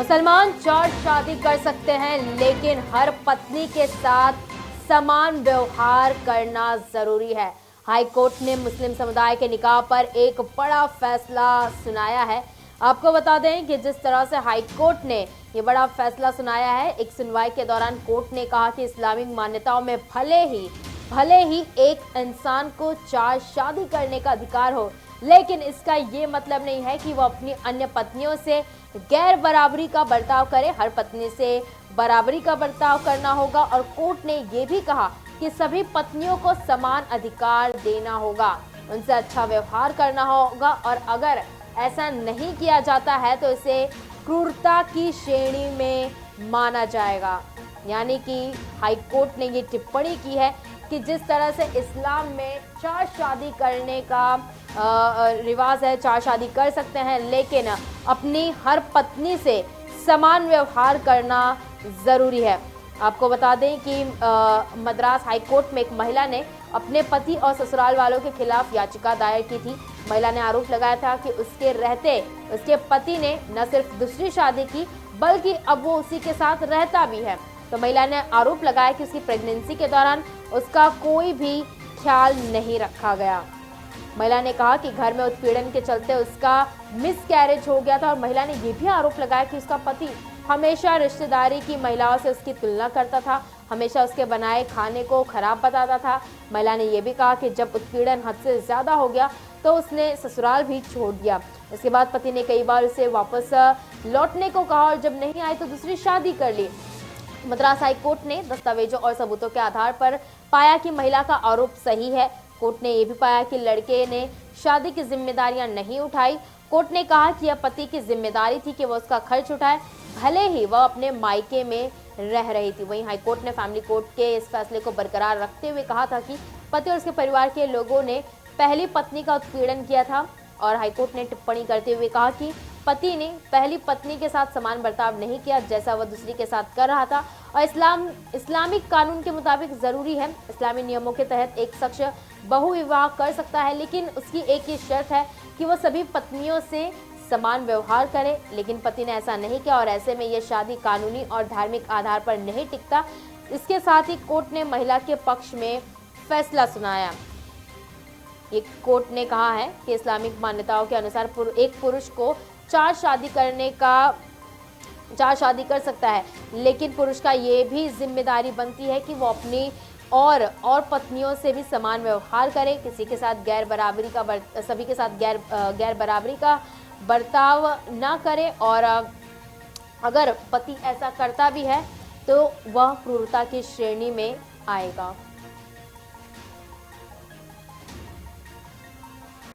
मुसलमान 4 शादी कर सकते हैं, लेकिन हर पत्नी के साथ समान व्यवहार करना जरूरी है। हाई कोर्ट ने मुस्लिम समुदाय के निकाह पर एक बड़ा फैसला सुनाया है। आपको बता दें कि जिस तरह से हाई कोर्ट ने ये बड़ा फैसला सुनाया है, एक सुनवाई के दौरान कोर्ट ने कहा कि इस्लामिक मान्यताओं में भले ही एक इंसान को 4 शादी करने का अधिकार हो, लेकिन इसका ये मतलब नहीं है कि वो अपनी अन्य पत्नियों से गैर बराबरी का बर्ताव करे। हर पत्नी से बराबरी का बर्ताव करना होगा और कोर्ट ने ये भी कहा कि सभी पत्नियों को समान अधिकार देना होगा, उनसे अच्छा व्यवहार करना होगा और अगर ऐसा नहीं किया जाता है तो इसे क्रूरता की श्रेणी में माना जाएगा। यानी कि हाई कोर्ट ने ये टिप्पणी की है कि जिस तरह से इस्लाम में 4 शादी करने का रिवाज है, 4 शादी कर सकते हैं, लेकिन अपनी हर पत्नी से समान व्यवहार करना ज़रूरी है। आपको बता दें कि मद्रास हाई कोर्ट में एक महिला ने अपने पति और ससुराल वालों के खिलाफ याचिका दायर की थी। महिला ने आरोप लगाया था कि उसके रहते उसके पति ने न सिर्फ दूसरी शादी की, बल्कि अब वो उसी के साथ रहता भी है। तो महिला ने आरोप लगाया कि उसकी प्रेगनेंसी के दौरान उसका कोई भी ख्याल नहीं रखा गया। महिला ने कहा कि घर में उत्पीड़न के चलते उसका मिसकैरेज हो गया था और महिला ने यह भी आरोप लगाया कि उसका पति हमेशा रिश्तेदारी की महिलाओं से उसकी तुलना करता था, हमेशा उसके बनाए खाने को खराब बताता था। महिला ने यह भी कहा कि जब उत्पीड़न हद से ज्यादा हो गया तो उसने ससुराल भी छोड़ दिया। इसके बाद पति ने कई बार उसे वापस लौटने को कहा और जब नहीं आई तो दूसरी शादी कर ली। मद्रास हाई कोर्ट ने दस्तावेजों और सबूतों के आधार पर पाया कि महिला का आरोप सही है। कोर्ट ने यह भी पाया कि लड़के ने शादी की जिम्मेदारियां नहीं उठाई। कोर्ट ने कहा कि यह पति की जिम्मेदारी थी कि वह उसका खर्च उठाए, भले ही वह अपने मायके में रह रही थी। वहीं हाई कोर्ट ने फैमिली कोर्ट के इस फैसले को बरकरार रखते हुए कहा था कि पति और उसके परिवार के लोगों ने पहली पत्नी का उत्पीड़न किया था और हाईकोर्ट ने टिप्पणी करते हुए कहा कि पति ने पहली पत्नी के साथ समान बर्ताव नहीं किया जैसा वह दूसरी के साथ कर रहा था और इस्लामिक कानून के मुताबिक जरूरी है। इस्लामी नियमों के तहत एक शख्स बहुविवाह कर सकता है, लेकिन उसकी एक ही शर्त है कि वह सभी पत्नियों से समान व्यवहार करे। लेकिन पति ने ऐसा नहीं किया और ऐसे में यह शादी कानूनी और धार्मिक आधार पर नहीं टिकता। इसके साथ ही कोर्ट ने महिला के पक्ष में फैसला सुनाया। ये कोर्ट ने कहा है कि इस्लामिक मान्यताओं के अनुसार एक पुरुष को 4 शादी कर सकता है, लेकिन पुरुष का ये भी जिम्मेदारी बनती है कि वो अपनी और पत्नियों से भी समान व्यवहार करे, किसी के साथ सभी के साथ गैर बराबरी का बर्ताव ना करे और अगर पति ऐसा करता भी है तो वह क्रूरता की श्रेणी में आएगा।